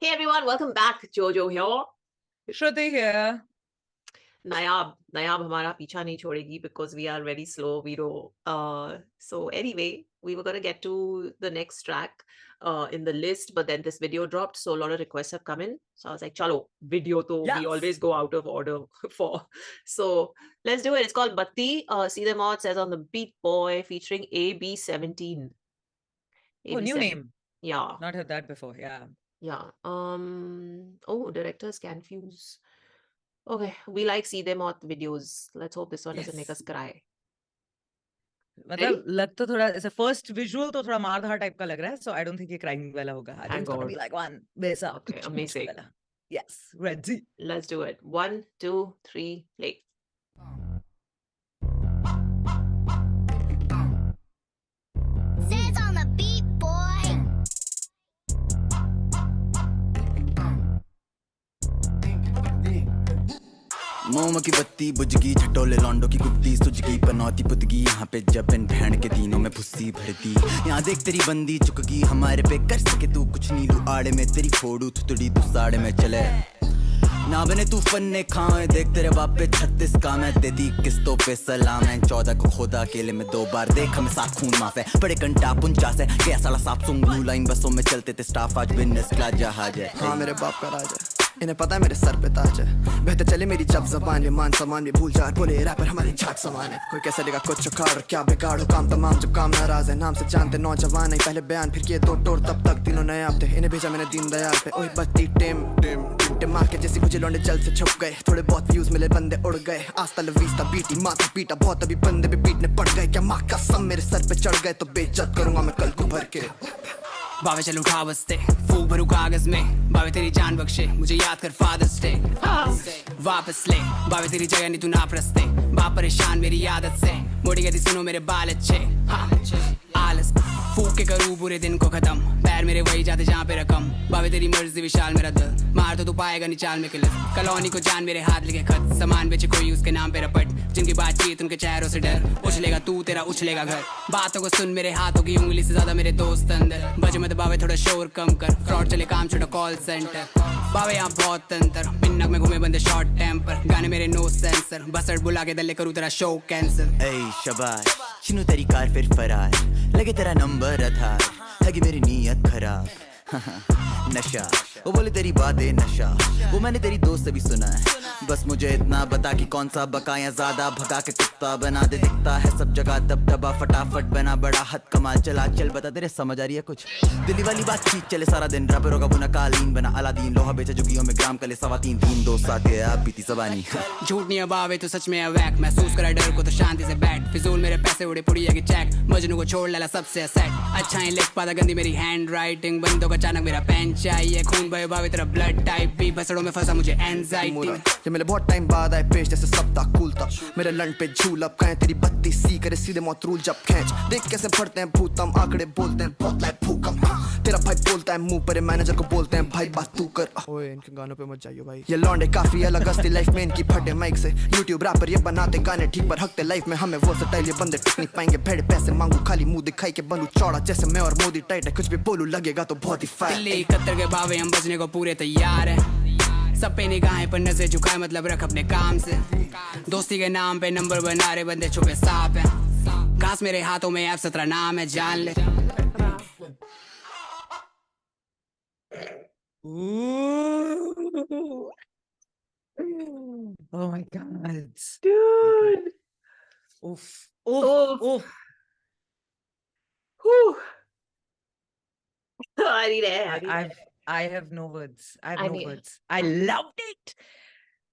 Hey everyone, welcome back. Jojo here. Shruti here. नायाब हमारा पीछा नहीं छोड़ेगी because we are very slow. We know. So anyway, we were gonna get to the next track in the list, but then this video dropped, so a lot of requests have come in. So I was like, "Chalo, video to we Yes. always go out of order for." So let's do it. It's called Batti. Seedhe Maut Sez On The Beat Boy featuring AB17. Oh, new name. Yeah. Not heard that before. Yeah. Yeah. Oh, directors can fuse. Okay, we like Seedhe Maut videos. Let's hope this one doesn't make us cry. मतलब लग तो थोड़ा ऐसा first visual तो थोड़ा मारधार type का लग रहा है, so I don't think ये crying वाला होगा. I think it's gonna be like one वैसा. Okay, amazing. Yes, ready. Let's do it. 1, 2, 3, play. Sez on the beat, boy. मोम की बत्ती बुझगी झटोले लौंडो की गुप्ती सुझगी पनौती पुतगी यहाँ पे जब इन बहन के दिनों में फुस्सी भरती यहाँ देख तेरी बंदी चुकगी हमारे पे कर सके तू कुछ नीलू आड़े में तेरी फोड़ू थुतड़ी तू साड़े में चले ना बने तू फन्ने खाए देख तेरे बाप पे 36 काम है तेरी किस्तों पे सलाम है 14 को खुदा अकेले में 2 बार देख हमें साथ खून माफ है बड़े घंटा 49 है गया साला साफ सुंग ब्लू लाइन बसों में चलते थे स्टाफ आज बिजनेस क्लास जहाज है हाँ मेरे बाप का राज है इन्हें पता है मेरे सर पे ताज है बेहतर चले मेरी जब जबान ये मान सम्मान भी भूल जा बोले रैपर हमारी झाक समान है कोई कैसे लेगा कुछ उखाड़ क्या बिगाड़ो काम तमाम जब काम नाराज है नाम से जानते नौजवान है पहले बयान फिर किए 2 टोर तब तक तीनों नए आप थे इन्हें भेजा मैंने दीन दयाल पे ओए बत्ती टिम टिम मार के जैसे मुझे लौंडे जल से छुप गए थोड़े बहुत व्यूज मिले बंदे उड़ गए आस्ता लवीस्ता बीटी माथा पीटा बहुत अभी बंदे भी पीटने पड़ गए क्या माँ कसम मेरे सर पे चढ़ गए तो बेइज्जत करूंगा मैं कल को भर के बावे चल उठा बस्ते फूक भरू कागज में बावे तेरी जान बख्शे मुझे याद कर फादर्स डे वापस ले बावे तेरी जगह नहीं तू ना प्रस्ते बाप परेशान मेरी आदत से मोड़ी गई सुनो मेरे बाल अच्छे आलस फूक के करूँ बुरे दिन को खत्म पैर मेरे वही जाते जहाँ पे रकम बावे तेरी मर्जी विशाल मेरा दिल मार तो तू पाएगा नहीं चाल में किलत कॉलोनी को जान मेरे हाथ लिखे खत सामान बेचे कोई उसके नाम पे रपट जिनकी बातचीत उनके चेहरों से डर उछलेगा तू तेरा उछलेगा घर बातों को सुन मेरे हाथों की उंगली से ज्यादा मेरे दोस्त अंदर बजे मत बावे थोड़ा शोर कम कर फ्रॉड चले काम छोटा कॉल सेंटर बावे यहाँ बहुत अंतर पिन्नक में घूमे बंदे शॉर्ट टेम्पर गाने मेरे नो सेंसर बसड़ बुला के दल्ले करूँ तेरा शो कैंसर ऐ शाबाश चिनू तेरी कार फिर फरार लगे तेरा नंबर आधार है कि मेरी नीयत खराब नशा वो बोले तेरी बातें नशा वो मैंने तेरी दोस्त से भी सुना है बस मुझे इतना बता कि कौन सा बकाया ज्यादा भगा के कुत्ता बना दे दिखता है सब जगह दबदबा फटाफट बना बड़ा हद कमाल चला चल बता तेरे समझ आ रही है कुछ दिल्ली वाली बातचीत चले सारा दिन रैपरों का बुना कालीन बना अलादीन लोहा बेचा जुगियों में ग्राम कले 3 दोस्त आते आप बीती जबानी झूठ नहीं अबावे तो सच में अवैक महसूस करा डर को तो शांति से बैठ फिजूल मेरे पैसे उड़े पुड़िया के चेक मजनू को छोड़ लाला सबसे सेट अच्छा ही लिख पाता गंदी मेरी हैंड राइटिंग बंदों का अचानक मेरा पेन चाहिए खून बहे बावे तेरा ब्लड टाइप भी बसड़ों में फंसा मुझे एंजाइटी ये मेरे बहुत टाइम बाद आए पेश जैसे सप्ताह कूल था मेरे लंड पे झूल अब कहें तेरी बत्ती सी करे सीधे मौत रूल जब खींच देख कैसे भरते हैं भूतम आंकड़े बोलते हैं बहुत लाइक भूकंप तेरा भाई बोलता है मुंह पर मैनेजर को बोलते हैं भाई बात तू कर ओए इनके गानों पे मत जाइयो भाई ये लौंडे काफी अलग हस्ती लाइफ में इनकी फटे माइक से यूट्यूब रैपर ये बनाते गाने ठीक पर हकते लाइफ में हमें वो स्टाइल ये बंदे टिक नहीं पाएंगे भेड़े पैसे मांगू खाली मुंह दिखाई के बनू चौड़ा जैसे मैं और मोदी टाइट है कुछ भी बोलू लगेगा तो बहुत ही फाइल कत्तर के बावे हम बजने को पूरे तैयार है सब पे निगाहें पर नजर झुकाए मतलब रख अपने काम से दोस्ती के नाम पे नंबर बना रहे बंदे छुपे सांप हैं घास मेरे हाथों में ऐप 17 नाम है जान ले Oh my god, Dude. oof, oof, oof. Whew. I have no words. I have no words. I loved it.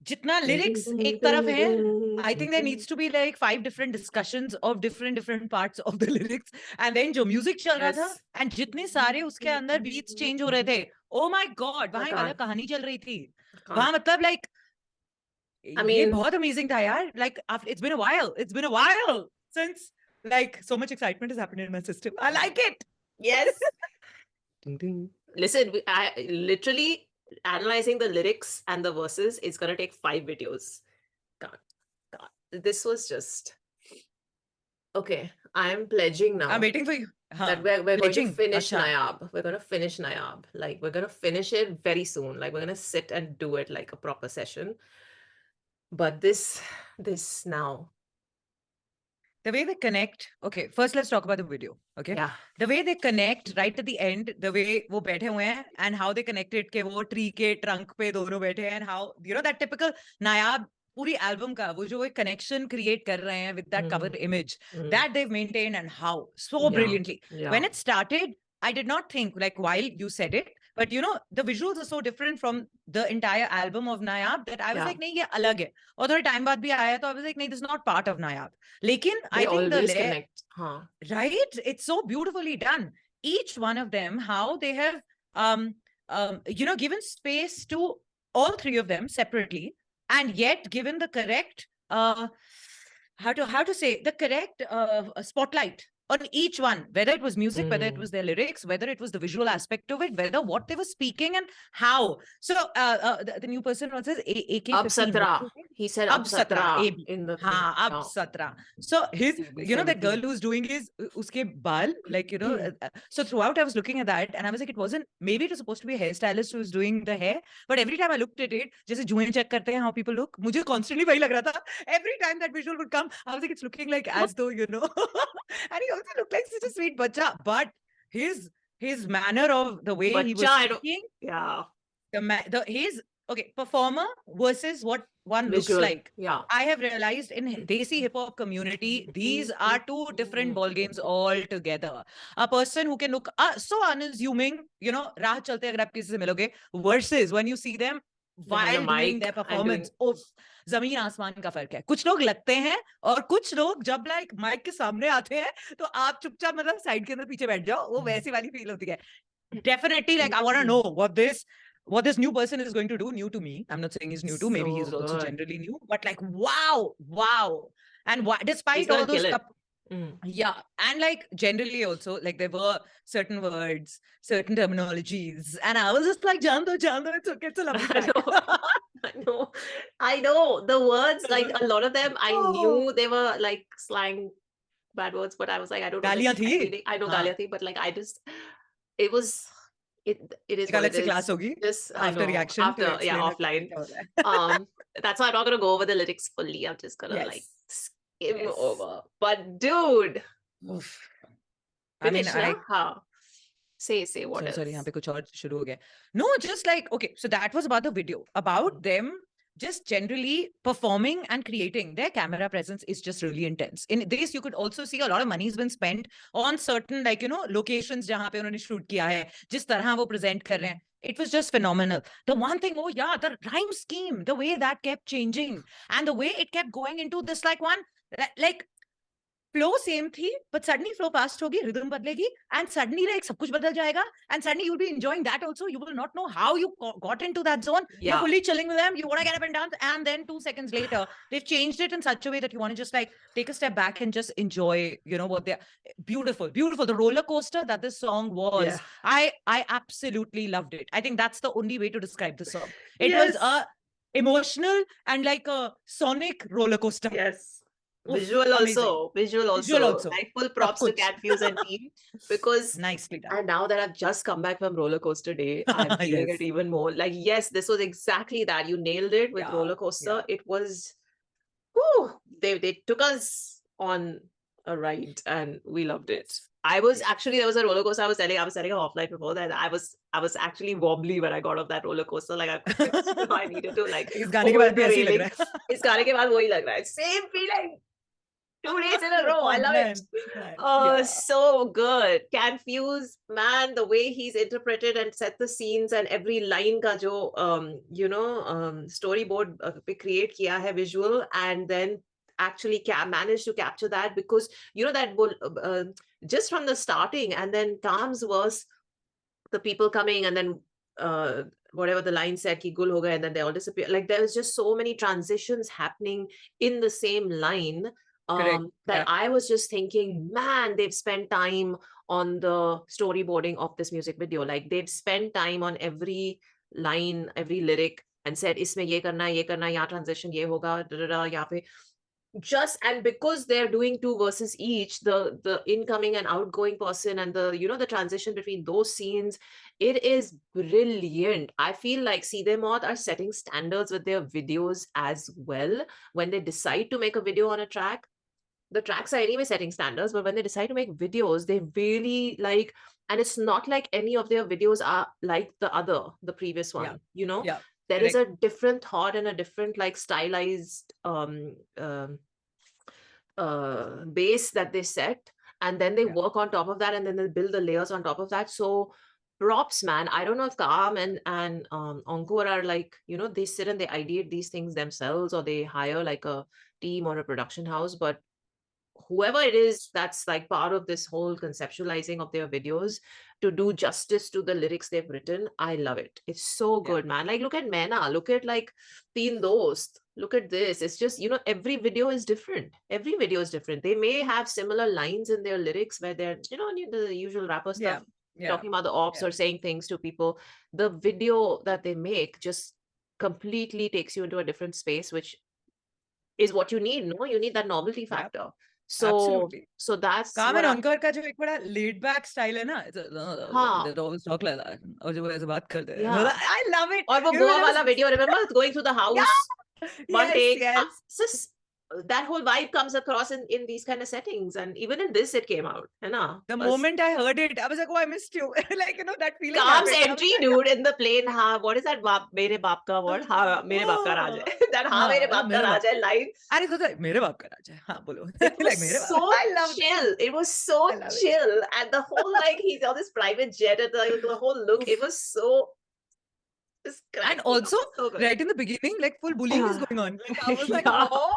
जितना lyrics एक तरफ है, I think there needs to be like 5 different discussions of different parts of the lyrics. And then जो music चल रहा था, and जितने सारे उसके अंदर beats change हो रहे थे. Oh my god, वहाँ एक अलग कहानी चल रही थी. वहाँ मतलब like, ये बहुत amazing था यार. Like it's been a while. It's been a while since like so much excitement has happened in my system. I like it. Yes. Listen, I literally analyzing the lyrics and the verses is gonna take 5 videos. God. This was just Okay, I'm pledging now I'm waiting for you. that Huh. we're going to Pledging. finish Acha. Nayaab. We're going to finish Nayaab. Like, we're going to finish it very soon. Like, we're going to sit and do it like a proper session. But this now. The way they connect. Okay, first let's talk about the video. Okay. Yeah. The way they connect right at the end, the way वो बैठे हुए हैं and how they connected के वो tree के trunk पे दोनों बैठे हैं and how, you know, that typical नायाब पूरी album का वो जो एक connection create कर रहे हैं with that cover image that they've maintained and how so brilliantly. When it started, I did not think, like, while you said it, but you know, the visuals are so different from the entire album of Nayaab that I was like, नहीं ये अलग है. और थोड़े time बाद भी आया तो I was like, नहीं, this is not part of Nayaab. लेकिन I think the connect. Huh. Right, it's so beautifully done. Each one of them, how they have you know, given space to all three of them separately, and yet given the correct how to say the correct spotlight on each one, whether it was music, whether it was their lyrics, whether it was the visual aspect of it, whether what they were speaking and how. So the new person also says AK 17. He said Ab 17 in the Ab 17. So his, you know, that girl who's doing his uske baal, like, you know, so throughout I was looking at that and I was like, it wasn't, maybe it was supposed to be a hairstylist who was doing the hair, but every time I looked at it, जैसे जुएं check करते हैं how people look, मुझे constantly वही लग रहा था. Every time that visual would come, I was like, it's looking like as though, you know, and he also looked like such a sweet bacha, but his manner of the way he was speaking, his okay, performer versus what one visual looks like. Yeah. I have realized in Desi hip hop community, these are two different ball games altogether. A person who can look so unassuming, you know, राह चलते अगर आप किसी से मिलोगे, versus when you see them while doing their performance, जमीन आसमान का फर्क है. कुछ लोग लगते हैं और कुछ लोग जब लाइक माइक के सामने आते हैं तो आप चुपचाप मतलब साइड के अंदर पीछे बैठ जाओ, वो वैसी वाली फील होती है. Definitely, like, I want to know what this new person is going to do. New to me, I'm not saying he's new to, maybe he's also generally new, but like, wow. And despite all those yeah, and like generally also, like, there were certain words, certain terminologies, and I was just like, Jaan do, it's okay, it's a lovely track. I know the words, like a lot of them I knew they were like slang bad words, but I was like, I don't know. I know Galia thi, but like it is what it is. Class hogi just after reaction offline. That's why I'm not gonna go over the lyrics fully. I'm just gonna like skim over. But dude, I mean, say what else? Sorry, यहाँ पे कुछ और शुरू हो गया. No, just like, okay, so that was about the video, about them just generally performing and creating. Their camera presence is just really intense. In this, you could also see a lot of money has been spent on certain, like, you know, locations जहाँ पे उन्होंने shoot किया है, जिस तरह वो present कर रहे हैं. It was just phenomenal. The one thing, the rhyme scheme, the way that kept changing and the way it kept going into this like one, like, flow same थी, but suddenly flow fast होगी, rhythm बदलेगी, and suddenly like सब कुछ बदल जाएगा, and suddenly you'll be enjoying that also. You will not know how you got into that zone. You're fully chilling with them. You want to get up and dance, and then 2 seconds later, they've changed it in such a way that you want to just like take a step back and just enjoy, you know, what they're beautiful. The roller coaster that this song was, I absolutely loved it. I think that's the only way to describe the song. It was a emotional and like a sonic roller coaster. Yes. Visual also. Like, full props to Cat Fuse and team, because nicely done. And now that I've just come back from roller coaster day, I'm feeling it even more. Like, yes, this was exactly that. You nailed it with roller coaster. It was, they took us on a ride and we loved it. I was actually, there was a roller coaster I was telling offline before that. I was actually wobbly when I got off that roller coaster. Like, I needed to like. इस गाने के बाद भी ऐसे ही लग रहा है. इस गाने के बाद वही लग रहा है. Same feeling. 2 days in a row. I love it. So good. Can Fuse, man, the way he's interpreted and set the scenes and every line ka jo, storyboard pe create kiya hai visual, and then actually managed to capture that, because, you know, that just from the starting, and then Kam's verse, the people coming, and then whatever the line said, ki gul ho gaya, and then they all disappear. Like, there was just so many transitions happening in the same line. I was just thinking, man, they've spent time on the storyboarding of this music video. Like, they've spent time on every line, every lyric, and said, isme ye karna, yahan transition ye hoga, yahan pe. and because they're doing 2 verses each, the incoming and outgoing person and the, you know, the transition between those scenes, it is brilliant. I feel like Seedhe Maut are setting standards with their videos as well. When they decide to make a video on a track, the tracks are anyway setting standards, but when they decide to make videos, they really like, and it's not like any of their videos are like the previous one, Yeah. you know. Yeah. There is Correct. a different thought and a different like stylized base that they set, and then they Yeah. work on top of that, and then they build the layers on top of that. So props, man. I don't know if Kaam and Ankur are like, you know, they sit and they ideate these things themselves, or they hire like a team or a production house, but whoever it is that's like part of this whole conceptualizing of their videos to do justice to the lyrics they've written, I love it. It's so Yeah. good, man. Like, look at Mena, look at like Teen Dost, look at this. It's just, you know, every video is different. Every video is different. They may have similar lines in their lyrics where they're, you know, the usual rapper Yeah. stuff, Yeah. talking about the ops Yeah. or saying things to people. The video that they make just completely takes you into a different space, which is what you need. No, you need that novelty Yeah. factor. So Absolutely. that's काम what and अंकर का जो एक बड़ा laid back style है ना, हाँ, they always talk like that, और जो ऐसे बात करते हैं, yeah. I love it. और वो You know, Goa when I वाला was video, remember going through the house, yeah, one yes, take. yes. Sis, that whole vibe comes across in these kind of settings, and even in this it came out, है ना? The 'Cause moment I heard it, I was like, oh, I missed you. Like, you know, that feeling Kam's happened. I was entry, like, dude, in the plane. हाँ, what is that? बाप मेरे बाप का word? हाँ, मेरे बाप का राज है. That हाँ, मेरे बाप का मेरे राज बाप है line. अरे तो मेरे बाप का राज है, हाँ बोलो. It was Like मेरे बाप. so I love it. chill. It was so I love it. chill, and the whole like he's on this private jet, and the whole look. It was so. Just And cracked me up. also, So good. right in the beginning, like full bullying is going on. Like I was like, Yeah. oh.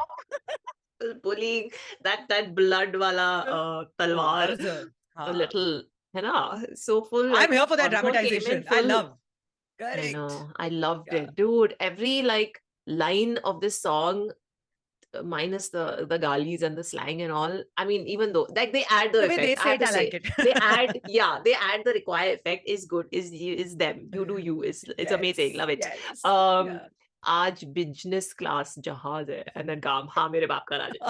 Bullying, that blood wala talwar, Arjun. a little, है ना? So full. I'm like, here for that Ankur came in dramatization. I full- love. I Correct. know. I loved Yeah. it, dude. Every like line of this song, minus the galis and the slang and all. I mean, even though like they add the The way effect, they I say have it, to I say like it. they add, yeah, they add the required effect is good. Is them. You do you. It's amazing. Love it. Yes. Um, आज business class जहाज है, and then काम हाँ मेरे बाप का राज है.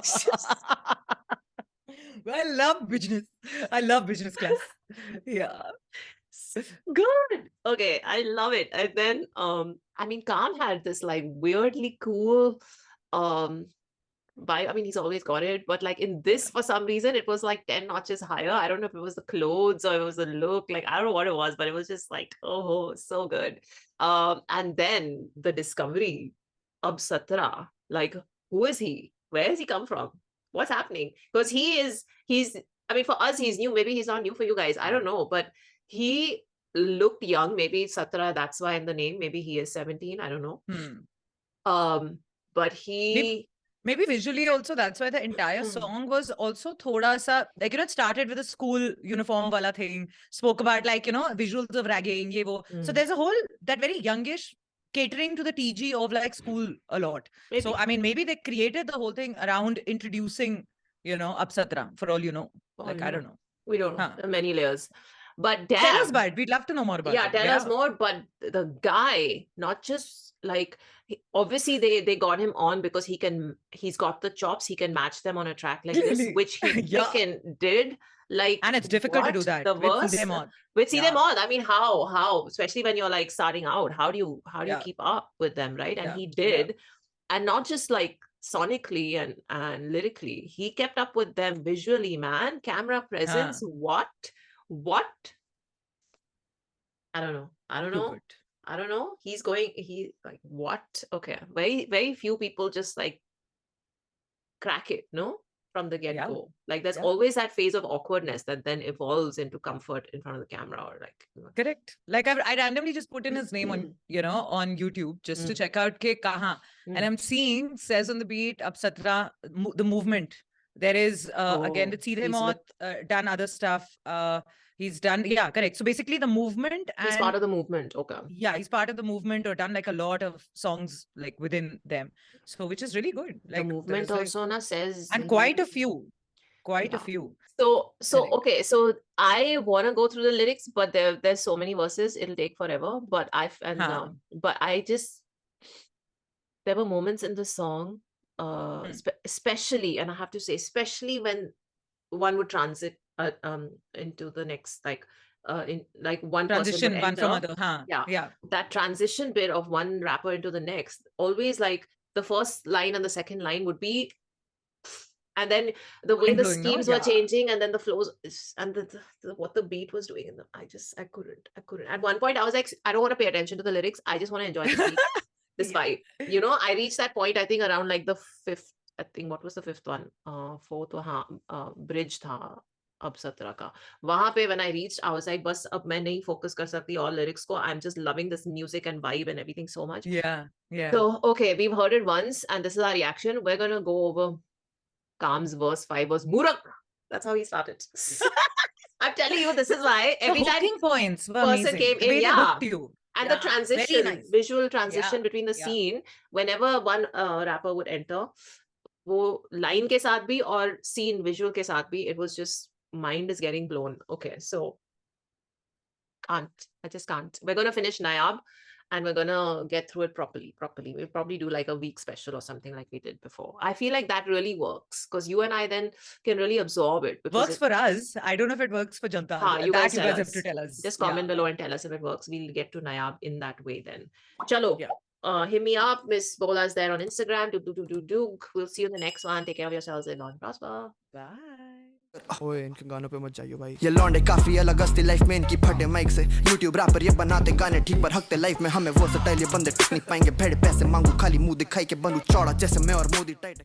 I love business. I love business class. Yeah. Good. Okay, I love it. And then I mean Khan had this like weirdly cool vibe. I mean, he's always got it, but like in this, for some reason, it was like 10 notches higher. I don't know if it was the clothes or it was the look. Like, I don't know what it was, but it was just like, oh, so good. And then the discovery of Satra, like, who is he? Where has he come from? What's happening? Because he's, I mean, for us, he's new. Maybe he's not new for you guys. I don't know, but he looked young. Maybe Satra, that's why in the name. Maybe he is 17. I don't know. But he... Maybe visually also, that's why the entire song was also thoda sa, like, you know, it started with a school uniform wala thing, spoke about like, you know, visuals of ragging, ye wo. So there's a whole, that very youngish catering to the TG of like school a lot. Maybe. So, I mean, maybe they created the whole thing around introducing, you know, Apsatra, for all you know. Like, I don't know. We don't know. There are many layers. But damn. Tell us about it. We'd love to know more about it. Yeah, tell us more. But the guy, not just like, obviously they got him on because he's got the chops. He can match them on a track like this, which he freaking did. Like, and it's difficult to do that the with verse Seedhe Maut. with Seedhe Maut. I mean, how, especially when you're like starting out, how do you keep up with them, right? And he did, and not just like sonically and lyrically, he kept up with them visually, man. Camera presence, what? I don't know. I don't know. He like, what? Okay. Very, very few people just like crack it, no? From the get-go. Like there's always that phase of awkwardness that then evolves into comfort in front of the camera, or like, you know. Correct. Like I randomly just put in his name on, you know, on YouTube just to check out ke kahan. And I'm seeing Sez On The Beat, Apsatra, the movement. There is again with Seedhe Maut, done other stuff. He's done, correct. So basically the movement, and he's part of the movement. Okay. Yeah, he's part of the movement, or done like a lot of songs like within them. So which is really good. Like the movement also like, says, and quite a few. A few. So okay, so I want to go through the lyrics, but there's so many verses, it'll take forever. But but I just, there were moments in the song especially, and I have to say, especially when one would transit into the next, like in like one person would Transition one from enter. other. Huh. Yeah. Yeah. That transition bit of one rapper into the next, always like the first line and the second line would be, and then the way the Mind-blowing, no? schemes were Yeah. changing, and then the flows and what the beat was doing, and I couldn't. At one point, I was like, I don't want to pay attention to the lyrics. I just want to enjoy this beat, this Yeah. vibe. You know, I reached that point, I think, around like the fifth. I think, what was the fifth one? Fourth, bridge tha. अब 17 का वहां पे when I reached, I was like, बस अब मैं नहीं focus कर सकती और lyrics को. I'm just loving this music and vibe and everything so much. Yeah. Yeah. So okay, we've heard it once, and this is our reaction. We're gonna go over Kam's verse 5 was Murak. That's how he started. I'm telling you, this is why every the time hooking points were person amazing. came The in, way they yeah. hooked you. And Yeah, the very transition, nice. visual transition Yeah, between the yeah. scene, whenever one rapper would enter, वो line के साथ भी और scene visual के साथ भी, it was just, mind is getting blown. Okay, so I just can't. We're gonna finish Nayaab, and we're gonna get through it properly. We'll probably do like a week special or something like we did before. I feel like that really works because you and I then can really absorb it. Works for us. I don't know if it works for Janta. हाँ, you That guys you tell guys have us. to tell us. Just comment Yeah. below and tell us if it works. We'll get to Nayaab in that way then. Chalo. Yeah. Hit me up. Miss Bola's there on Instagram. Do. We'll see you in the next one. Take care of yourselves and Lord prosper. Bye. ओए इनके गानों पे मत जाइयो भाई ये लौंडे काफी अलग हस्ती लाइफ में इनकी फटे माइक से यूट्यूब रैपर ये बनाते गाने ठीक पर हकते लाइफ में हमें वो स्टाइल ये बंदे टिक नहीं पाएंगे भेड़ पैसे मांगू खाली मुंह दिखाई के बनू चौड़ा जैसे मैं और मोदी टाइट